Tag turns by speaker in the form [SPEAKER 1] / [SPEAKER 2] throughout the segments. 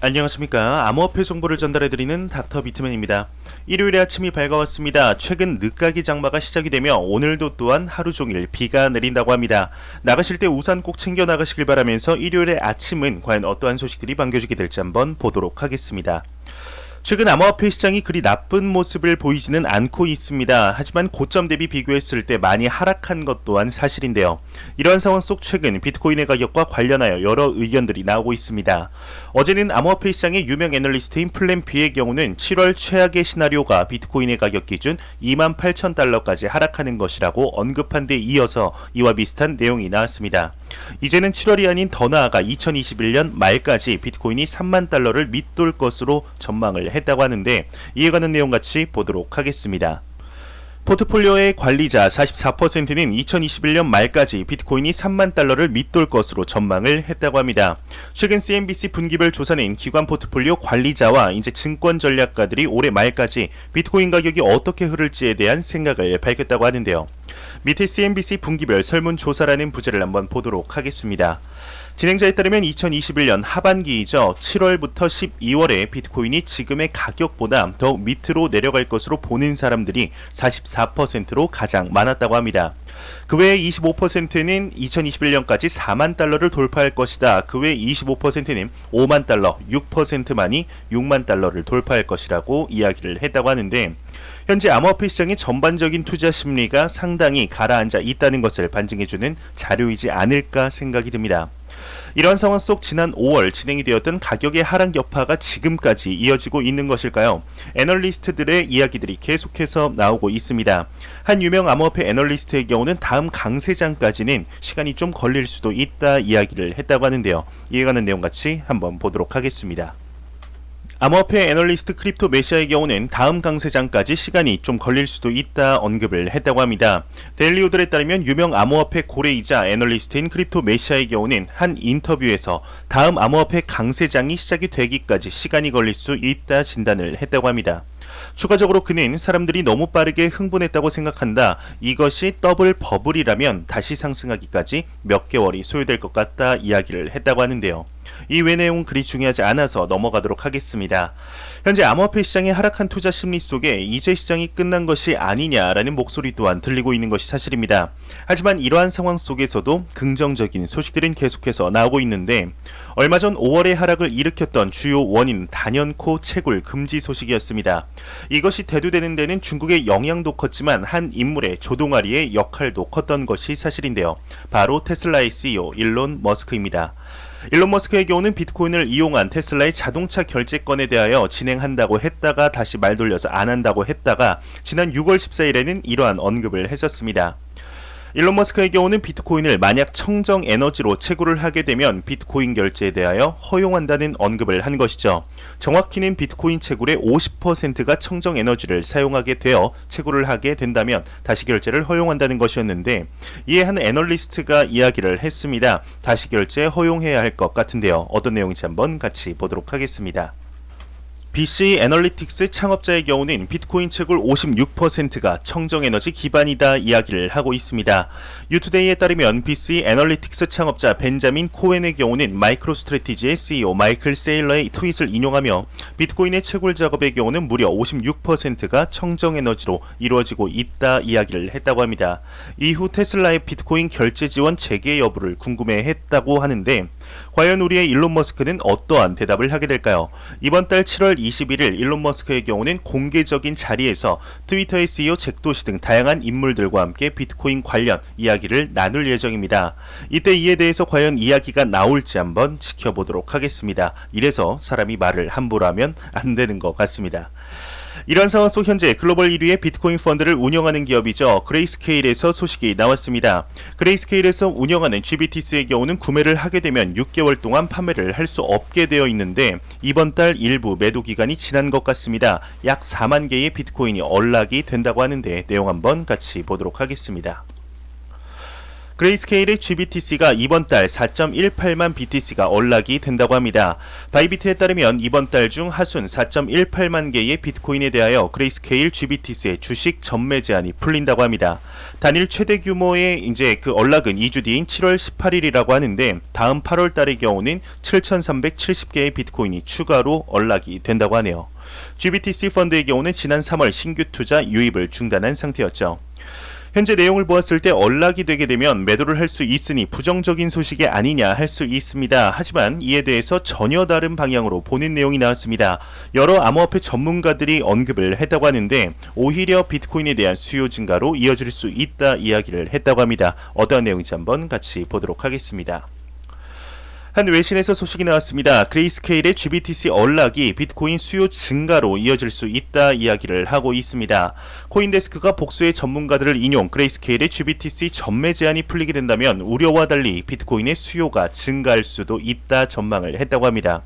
[SPEAKER 1] 안녕하십니까. 암호화폐 정보를 전달해드리는 닥터 비트맨입니다. 일요일에 아침이 밝아왔습니다. 최근 늦가기 장마가 시작이 되며 오늘도 또한 하루 종일 비가 내린다고 합니다. 나가실 때 우산 꼭 챙겨 나가시길 바라면서 일요일의 아침은 과연 어떠한 소식들이 반겨주게 될지 한번 보도록 하겠습니다. 최근 암호화폐 시장이 그리 나쁜 모습을 보이지는 않고 있습니다. 하지만 고점 대비 비교했을 때 많이 하락한 것 또한 사실인데요. 이러한 상황 속 최근 비트코인의 가격과 관련하여 여러 의견들이 나오고 있습니다. 어제는 암호화폐 시장의 유명 애널리스트인 플랜비의 경우는 7월 최악의 시나리오가 비트코인의 가격 기준 28,000달러까지 하락하는 것이라고 언급한 데 이어서 이와 비슷한 내용이 나왔습니다. 이제는 7월이 아닌 더 나아가 2021년 말까지 비트코인이 3만 달러를 밑돌 것으로 전망을 했다고 하는데, 이에 관한 내용 같이 보도록 하겠습니다. 포트폴리오의 관리자 44%는 2021년 말까지 비트코인이 3만 달러를 밑돌 것으로 전망을 했다고 합니다. 최근 CNBC 분기별 조사는 기관 포트폴리오 관리자와 이제 증권 전략가들이 올해 말까지 비트코인 가격이 어떻게 흐를지에 대한 생각을 밝혔다고 하는데요. 밑에 CNBC 분기별 설문조사라는 부제를 한번 보도록 하겠습니다. 진행자에 따르면 2021년 하반기이죠. 7월부터 12월에 비트코인이 지금의 가격보다 더욱 밑으로 내려갈 것으로 보는 사람들이 44%로 가장 많았다고 합니다. 그 외에 25%는 2021년까지 4만 달러를 돌파할 것이다. 그 외에 25%는 5만 달러, 6%만이 6만 달러를 돌파할 것이라고 이야기를 했다고 하는데, 현재 암호화폐 시장의 전반적인 투자 심리가 상당히 가라앉아 있다는 것을 반증해주는 자료이지 않을까 생각이 듭니다. 이런 상황 속 지난 5월 진행이 되었던 가격의 하락 여파가 지금까지 이어지고 있는 것일까요? 애널리스트들의 이야기들이 계속해서 나오고 있습니다. 한 유명 암호화폐 애널리스트의 경우는 다음 강세장까지는 시간이 좀 걸릴 수도 있다 이야기를 했다고 하는데요. 이에 관한 내용 같이 한번 보도록 하겠습니다. 암호화폐 애널리스트 크립토 메시아의 경우는 다음 강세장까지 시간이 좀 걸릴 수도 있다 언급을 했다고 합니다. 데일리오들에 따르면 유명 암호화폐 고래이자 애널리스트인 크립토 메시아의 경우는 한 인터뷰에서 다음 암호화폐 강세장이 시작이 되기까지 시간이 걸릴 수 있다 진단을 했다고 합니다. 추가적으로 그는 사람들이 너무 빠르게 흥분했다고 생각한다. 이것이 더블 버블이라면 다시 상승하기까지 몇 개월이 소요될 것 같다 이야기를 했다고 하는데요. 이외 내용은 그리 중요하지 않아서 넘어가도록 하겠습니다. 현재 암호화폐 시장의 하락한 투자 심리 속에 이제 시장이 끝난 것이 아니냐라는 목소리 또한 들리고 있는 것이 사실입니다. 하지만 이러한 상황 속에서도 긍정적인 소식들은 계속해서 나오고 있는데, 얼마 전 5월의 하락을 일으켰던 주요 원인 단연코 채굴 금지 소식이었습니다. 이것이 대두되는 데는 중국의 영향도 컸지만 한 인물의 조동아리의 역할도 컸던 것이 사실인데요. 바로 테슬라의 CEO 일론 머스크입니다. 일론 머스크의 경우는 비트코인을 이용한 테슬라의 자동차 결제권에 대하여 진행한다고 했다가 다시 말 돌려서 안 한다고 했다가 지난 6월 14일에는 이러한 언급을 했었습니다. 일론 머스크의 경우는 비트코인을 만약 청정 에너지로 채굴을 하게 되면 비트코인 결제에 대하여 허용한다는 언급을 한 것이죠. 정확히는 비트코인 채굴의 50%가 청정 에너지를 사용하게 되어 채굴을 하게 된다면 다시 결제를 허용한다는 것이었는데, 이에 한 애널리스트가 이야기를 했습니다. 다시 결제 허용해야 할 것 같은데요. 어떤 내용인지 한번 같이 보도록 하겠습니다. BC 애널리틱스 창업자의 경우는 비트코인 채굴 56%가 청정에너지 기반이다 이야기를 하고 있습니다. 유투데이에 따르면 BC 애널리틱스 창업자 벤자민 코엔의 경우는 마이크로스트래티지의 CEO 마이클 세일러의 트윗을 인용하며 비트코인의 채굴 작업의 경우는 무려 56%가 청정에너지로 이루어지고 있다 이야기를 했다고 합니다. 이후 테슬라의 비트코인 결제 지원 재개 여부를 궁금해했다고 하는데, 과연 우리의 일론 머스크는 어떠한 대답을 하게 될까요? 이번 달 7월 21일 일론 머스크의 경우는 공개적인 자리에서 트위터의 CEO 잭 도시 등 다양한 인물들과 함께 비트코인 관련 이야기를 나눌 예정입니다. 이때 이에 대해서 과연 이야기가 나올지 한번 지켜보도록 하겠습니다. 이래서 사람이 말을 함부로 하면 안 되는 것 같습니다. 이런 상황 속 현재 글로벌 1위의 비트코인 펀드를 운영하는 기업이죠. 그레이스케일에서 소식이 나왔습니다. 그레이스케일에서 운영하는 GBTC의 경우는 구매를 하게 되면 6개월 동안 판매를 할 수 없게 되어 있는데, 이번 달 일부 매도 기간이 지난 것 같습니다. 약 4만 개의 비트코인이 언락이 된다고 하는데 내용 한번 같이 보도록 하겠습니다. 그레이스케일의 GBTC가 이번 달 4.18만 BTC가 언락이 된다고 합니다. 바이비트에 따르면 이번 달 중 하순 4.18만 개의 비트코인에 대하여 그레이스케일 GBTC의 주식 전매 제한이 풀린다고 합니다. 단일 최대 규모의 언락은 2주 뒤인 7월 18일이라고 하는데 다음 8월 달의 경우는 7,370개의 비트코인이 추가로 언락이 된다고 하네요. GBTC 펀드의 경우는 지난 3월 신규 투자 유입을 중단한 상태였죠. 현재 내용을 보았을 때 언락이 되게 되면 매도를 할 수 있으니 부정적인 소식이 아니냐 할 수 있습니다. 하지만 이에 대해서 전혀 다른 방향으로 보는 내용이 나왔습니다. 여러 암호화폐 전문가들이 언급을 했다고 하는데 오히려 비트코인에 대한 수요 증가로 이어질 수 있다 이야기를 했다고 합니다. 어떠한 내용인지 한번 같이 보도록 하겠습니다. 한 외신에서 소식이 나왔습니다. 그레이스케일의 GBTC 언락이 비트코인 수요 증가로 이어질 수 있다 이야기를 하고 있습니다. 코인데스크가 복수의 전문가들을 인용 그레이스케일의 GBTC 전매 제한이 풀리게 된다면 우려와 달리 비트코인의 수요가 증가할 수도 있다 전망을 했다고 합니다.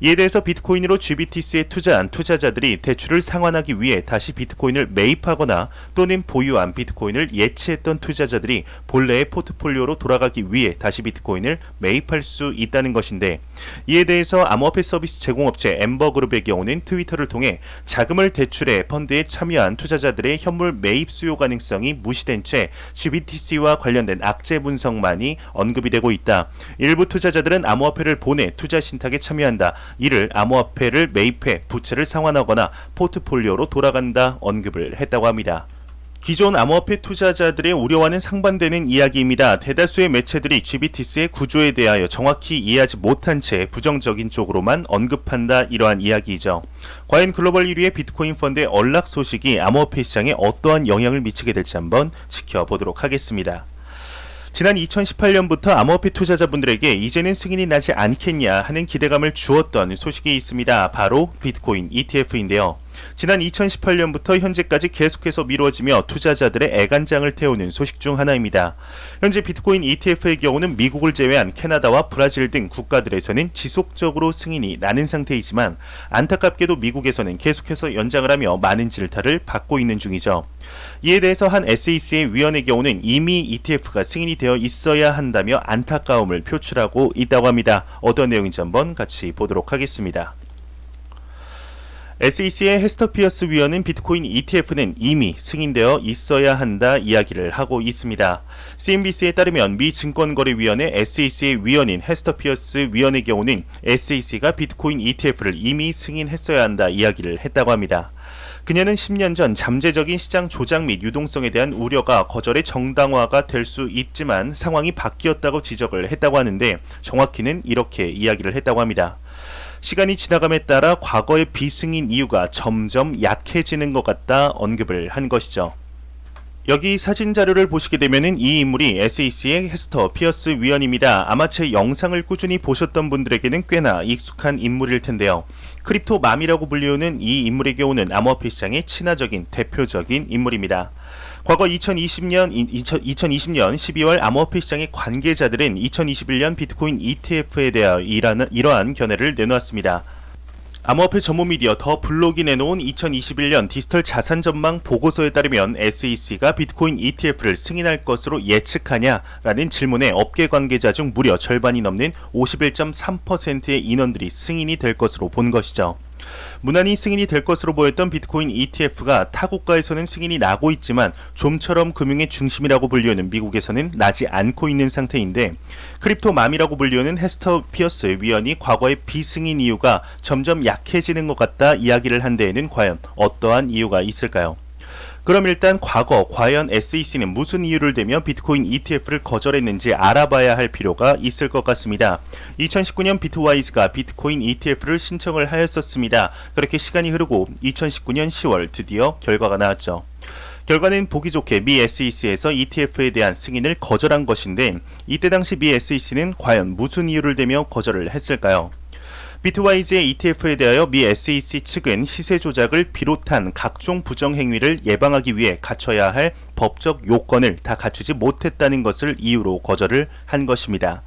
[SPEAKER 1] 이에 대해서 비트코인으로 GBTC에 투자한 투자자들이 대출을 상환하기 위해 다시 비트코인을 매입하거나 또는 보유한 비트코인을 예치했던 투자자들이 본래의 포트폴리오로 돌아가기 위해 다시 비트코인을 매입할 수 있다는 것인데 이에 대해서 암호화폐 서비스 제공업체 엠버그룹의 경우는 트위터를 통해 자금을 대출해 펀드에 참여한 투자자들의 현물 매입 수요 가능성이 무시된 채 GBTC와 관련된 악재 분석만이 언급이 되고 있다. 일부 투자자들은 암호화폐를 보내 투자 신탁에 참여한다. 이를 암호화폐를 매입해 부채를 상환하거나 포트폴리오로 돌아간다 언급을 했다고 합니다. 기존 암호화폐 투자자들의 우려와는 상반되는 이야기입니다. 대다수의 매체들이 GBTC의 구조에 대하여 정확히 이해하지 못한 채 부정적인 쪽으로만 언급한다 이러한 이야기이죠. 과연 글로벌 1위의 비트코인 펀드의 언락 소식이 암호화폐 시장에 어떠한 영향을 미치게 될지 한번 지켜보도록 하겠습니다. 지난 2018년부터 암호화폐 투자자분들에게 이제는 승인이 나지 않겠냐 하는 기대감을 주었던 소식이 있습니다. 바로 비트코인 ETF인데요. 지난 2018년부터 현재까지 계속해서 미뤄지며 투자자들의 애간장을 태우는 소식 중 하나입니다. 현재 비트코인 ETF의 경우는 미국을 제외한 캐나다와 브라질 등 국가들에서는 지속적으로 승인이 나는 상태이지만 안타깝게도 미국에서는 계속해서 연장을 하며 많은 질타를 받고 있는 중이죠. 이에 대해서 한 SEC의 위원의 경우는 이미 ETF가 승인이 되어 있어야 한다며 안타까움을 표출하고 있다고 합니다. 어떤 내용인지 한번 같이 보도록 하겠습니다. SEC의 헤스터 피어스 위원은 비트코인 ETF는 이미 승인되어 있어야 한다 이야기를 하고 있습니다. CNBC에 따르면 미 증권거래위원회 SEC의 위원인 헤스터 피어스 위원의 경우는 SEC가 비트코인 ETF를 이미 승인했어야 한다 이야기를 했다고 합니다. 그녀는 10년 전 잠재적인 시장 조작 및 유동성에 대한 우려가 거절의 정당화가 될 수 있지만 상황이 바뀌었다고 지적을 했다고 하는데 정확히는 이렇게 이야기를 했다고 합니다. 시간이 지나감에 따라 과거의 비승인 이유가 점점 약해지는 것 같다 언급을 한 것이죠. 여기 사진 자료를 보시게 되면은 이 인물이 SEC의 헤스터 피어스 위원입니다. 아마 제 영상을 꾸준히 보셨던 분들에게는 꽤나 익숙한 인물일 텐데요. 크립토 맘이라고 불리우는 이 인물의 경우는 암호화폐 시장의 친화적인 대표적인 인물입니다. 과거 2020년 12월 암호화폐 시장의 관계자들은 2021년 비트코인 ETF에 대하여 이러한 견해를 내놓았습니다. 암호화폐 전문 미디어 더 블록이 내놓은 2021년 디지털 자산 전망 보고서에 따르면 SEC가 비트코인 ETF를 승인할 것으로 예측하냐라는 질문에 업계 관계자 중 무려 절반이 넘는 51.3%의 인원들이 승인이 될 것으로 본 것이죠. 무난히 승인이 될 것으로 보였던 비트코인 ETF가 타 국가에서는 승인이 나고 있지만 좀처럼 금융의 중심이라고 불리우는 미국에서는 나지 않고 있는 상태인데 크립토 맘이라고 불리우는 헤스터 피어스 위원이 과거의 비승인 이유가 점점 약해지는 것 같다 이야기를 한 데에는 과연 어떠한 이유가 있을까요? 그럼 일단 과거 과연 SEC는 무슨 이유를 대며 비트코인 ETF를 거절했는지 알아봐야 할 필요가 있을 것 같습니다. 2019년 비트와이즈가 비트코인 ETF를 신청을 하였었습니다. 그렇게 시간이 흐르고 2019년 10월 드디어 결과가 나왔죠. 결과는 보기 좋게 미 SEC에서 ETF에 대한 승인을 거절한 것인데 이때 당시 미 SEC는 과연 무슨 이유를 대며 거절을 했을까요? 비트와이즈의 ETF에 대하여 미 SEC 측은 시세 조작을 비롯한 각종 부정 행위를 예방하기 위해 갖춰야 할 법적 요건을 다 갖추지 못했다는 것을 이유로 거절을 한 것입니다.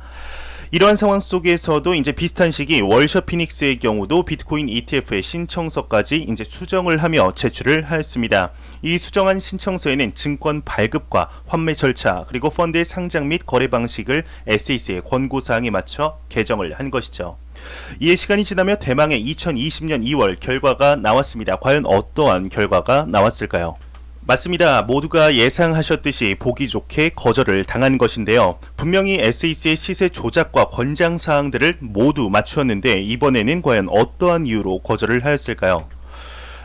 [SPEAKER 1] 이러한 상황 속에서도 이제 비슷한 시기 월셔 피닉스의 경우도 비트코인 ETF의 신청서까지 이제 수정을 하며 제출을 하였습니다. 이 수정한 신청서에는 증권 발급과 환매 절차 그리고 펀드의 상장 및 거래 방식을 SEC의 권고 사항에 맞춰 개정을 한 것이죠. 이에 시간이 지나며 대망의 2020년 2월 결과가 나왔습니다. 과연 어떠한 결과가 나왔을까요? 맞습니다. 모두가 예상하셨듯이 보기 좋게 거절을 당한 것인데요. 분명히 SEC의 시세 조작과 권장 사항들을 모두 맞추었는데 이번에는 과연 어떠한 이유로 거절을 하였을까요?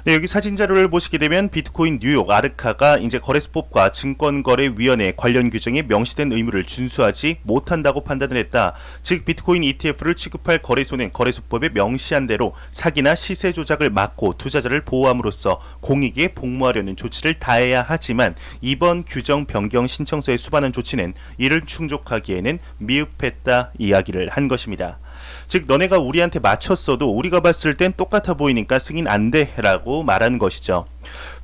[SPEAKER 1] 네, 여기 사진 자료를 보시게 되면 비트코인 뉴욕 아르카가 이제 거래소법과 증권거래위원회 관련 규정에 명시된 의무를 준수하지 못한다고 판단을 했다. 즉 비트코인 ETF를 취급할 거래소는 거래소법에 명시한 대로 사기나 시세 조작을 막고 투자자를 보호함으로써 공익에 복무하려는 조치를 다해야 하지만 이번 규정 변경 신청서에 수반한 조치는 이를 충족하기에는 미흡했다 이야기를 한 것입니다. 즉 너네가 우리한테 맞췄어도 우리가 봤을 땐 똑같아 보이니까 승인 안 돼 라고 말한 것이죠.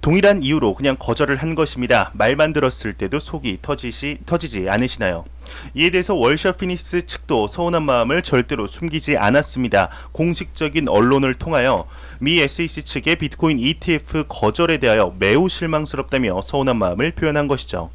[SPEAKER 1] 동일한 이유로 그냥 거절을 한 것입니다. 말만 들었을 때도 속이 터지지 않으시나요? 이에 대해서 월셔 피닉스 측도 서운한 마음을 절대로 숨기지 않았습니다. 공식적인 언론을 통하여 미 SEC 측의 비트코인 ETF 거절에 대하여 매우 실망스럽다며 서운한 마음을 표현한 것이죠.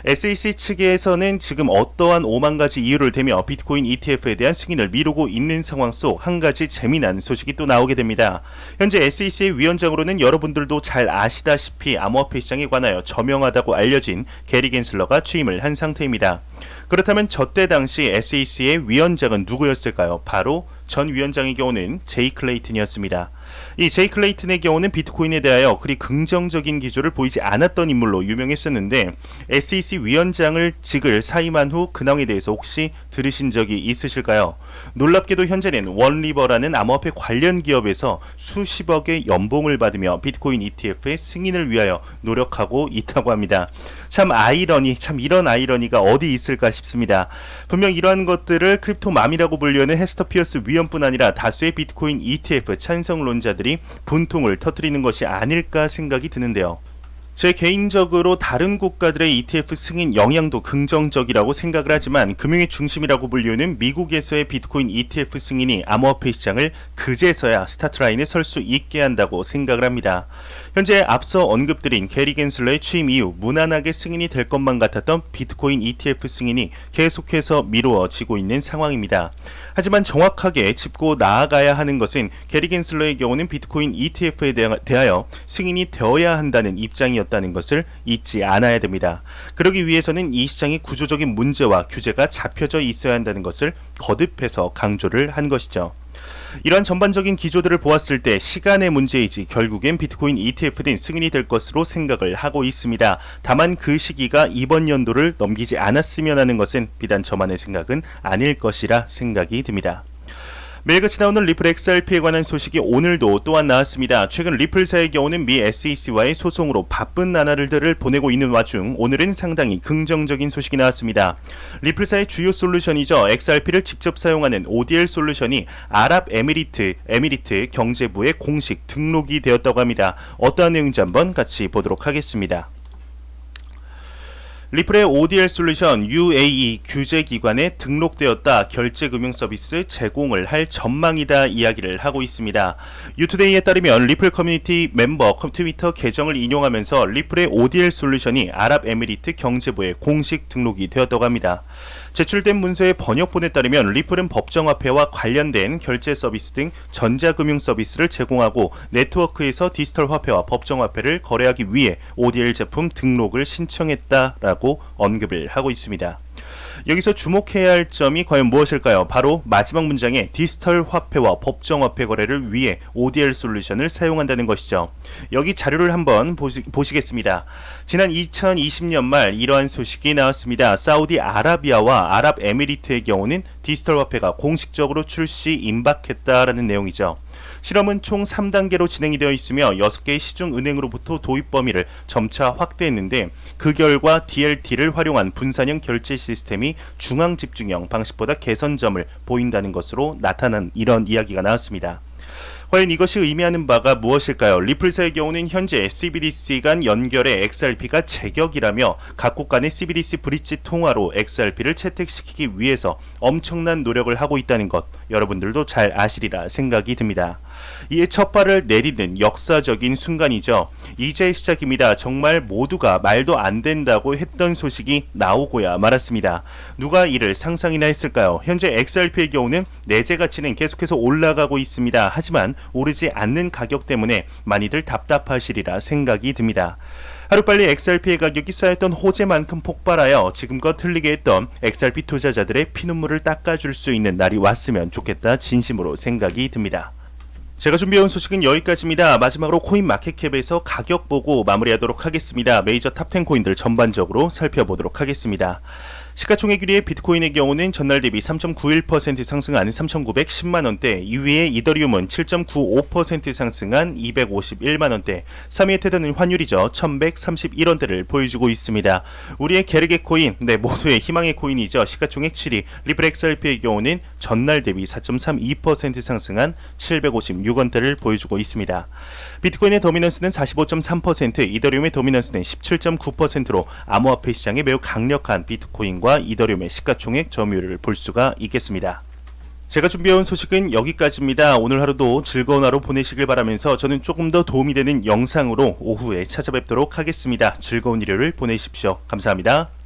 [SPEAKER 1] SEC 측에서는 지금 어떠한 5만 가지 이유를 대며 비트코인 ETF에 대한 승인을 미루고 있는 상황 속 한 가지 재미난 소식이 또 나오게 됩니다. 현재 SEC의 위원장으로는 여러분들도 잘 아시다시피 암호화폐 시장에 관하여 저명하다고 알려진 게리 겐슬러가 취임을 한 상태입니다. 그렇다면 저때 당시 SEC의 위원장은 누구였을까요? 바로 전 위원장의 경우는 제이 클레이튼이었습니다. 이 제이 클레이튼의 경우는 비트코인에 대하여 그리 긍정적인 기조를 보이지 않았던 인물로 유명했었는데 SEC 위원장을 직을 사임한 후 근황에 대해서 혹시 들으신 적이 있으실까요? 놀랍게도 현재는 원리버라는 암호화폐 관련 기업에서 수십억의 연봉을 받으며 비트코인 ETF의 승인을 위하여 노력하고 있다고 합니다. 참 이런 아이러니가 어디 있을까 싶습니다. 분명 이러한 것들을 크립토맘이라고 불리는 헤스터 피어스 위원뿐 아니라 다수의 비트코인 ETF 찬성론자들이 분통을 터뜨리는 것이 아닐까 생각이 드는데요. 제 개인적으로 다른 국가들의 ETF 승인 영향도 긍정적이라고 생각을 하지만 금융의 중심이라고 불리우는 미국에서의 비트코인 ETF 승인이 암호화폐 시장을 그제서야 스타트라인에 설 수 있게 한다고 생각을 합니다. 현재 앞서 언급드린 게리 겐슬러의 취임 이후 무난하게 승인이 될 것만 같았던 비트코인 ETF 승인이 계속해서 미루어지고 있는 상황입니다. 하지만 정확하게 짚고 나아가야 하는 것은 게리 겐슬러의 경우는 비트코인 ETF에 대하여 승인이 되어야 한다는 입장이었다는 것을 잊지 않아야 됩니다. 그러기 위해서는 이 시장의 구조적인 문제와 규제가 잡혀져 있어야 한다는 것을 거듭해서 강조를 한 것이죠. 이런 전반적인 기조들을 보았을 때 시간의 문제이지 결국엔 비트코인 ETF는 승인이 될 것으로 생각을 하고 있습니다. 다만 그 시기가 이번 연도를 넘기지 않았으면 하는 것은 비단 저만의 생각은 아닐 것이라 생각이 듭니다. 매일같이 나오는 리플 XRP에 관한 소식이 오늘도 또한 나왔습니다. 최근 리플사의 경우는 미 SEC와의 소송으로 바쁜 나날들을 보내고 있는 와중 오늘은 상당히 긍정적인 소식이 나왔습니다. 리플사의 주요 솔루션이죠. XRP를 직접 사용하는 ODL 솔루션이 아랍에미리트 경제부에 공식 등록이 되었다고 합니다. 어떠한 내용인지 한번 같이 보도록 하겠습니다. 리플의 ODL 솔루션 UAE 규제기관에 등록되었다. 결제금융서비스 제공을 할 전망이다 이야기를 하고 있습니다. 유투데이에 따르면 리플 커뮤니티 멤버 트위터 계정을 인용하면서 리플의 ODL 솔루션이 아랍에미리트 경제부에 공식 등록이 되었다고 합니다. 제출된 문서의 번역본에 따르면 리플은 법정화폐와 관련된 결제 서비스 등 전자금융 서비스를 제공하고 네트워크에서 디지털 화폐와 법정화폐를 거래하기 위해 ODL 제품 등록을 신청했다라고 언급을 하고 있습니다. 여기서 주목해야 할 점이 과연 무엇일까요? 바로 마지막 문장에 디지털 화폐와 법정화폐 거래를 위해 ODL 솔루션을 사용한다는 것이죠. 여기 자료를 한번 보시겠습니다. 지난 2020년 말 이러한 소식이 나왔습니다. 사우디아라비아와 아랍에미리트의 경우는 디지털 화폐가 공식적으로 출시 임박했다라는 내용이죠. 실험은 총 3단계로 진행이 되어 있으며 6개의 시중은행으로부터 도입 범위를 점차 확대했는데 그 결과 DLT를 활용한 분산형 결제 시스템이 중앙 집중형 방식보다 개선점을 보인다는 것으로 나타난 이런 이야기가 나왔습니다. 과연 이것이 의미하는 바가 무엇일까요? 리플사의 경우는 현재 CBDC 간 연결의 XRP가 제격이라며 각국 간의 CBDC 브릿지 통화로 XRP를 채택시키기 위해서 엄청난 노력을 하고 있다는 것, 여러분들도 잘 아시리라 생각이 듭니다. 이에 첫 발을 내디딘 역사적인 순간이죠. 이제 시작입니다. 정말 모두가 말도 안 된다고 했던 소식이 나오고야 말았습니다. 누가 이를 상상이나 했을까요? 현재 XRP의 경우는 내재 가치는 계속해서 올라가고 있습니다. 하지만 오르지 않는 가격 때문에 많이들 답답하시리라 생각이 듭니다. 하루빨리 XRP의 가격이 쌓였던 호재만큼 폭발하여 지금껏 틀리게 했던 XRP 투자자들의 피눈물을 닦아줄 수 있는 날이 왔으면 좋겠다 진심으로 생각이 듭니다. 제가 준비해온 소식은 여기까지입니다. 마지막으로 코인마켓캡에서 가격 보고 마무리하도록 하겠습니다. 메이저 탑10 코인들 전반적으로 살펴보도록 하겠습니다. 시가총액 1위의 비트코인의 경우는 전날 대비 3.91% 상승한 3,910만원대, 2위의 이더리움은 7.95% 상승한 251만원대, 3위의 테더는 환율이죠. 1,131원대를 보여주고 있습니다. 우리의 게르게 코인, 모두의 희망의 코인이죠. 시가총액 7위 리플 XRP의 경우는 전날 대비 4.32% 상승한 756원대를 보여주고 있습니다. 비트코인의 도미넌스는 45.3%, 이더리움의 도미넌스는 17.9%로 암호화폐 시장에 매우 강력한 비트코인과 이더리움의 시가총액 점유율을 볼 수가 있겠습니다. 제가 준비해온 소식은 여기까지입니다. 오늘 하루도 즐거운 하루 보내시길 바라면서 저는 조금 더 도움이 되는 영상으로 오후에 찾아뵙도록 하겠습니다. 즐거운 일요일 보내십시오. 감사합니다.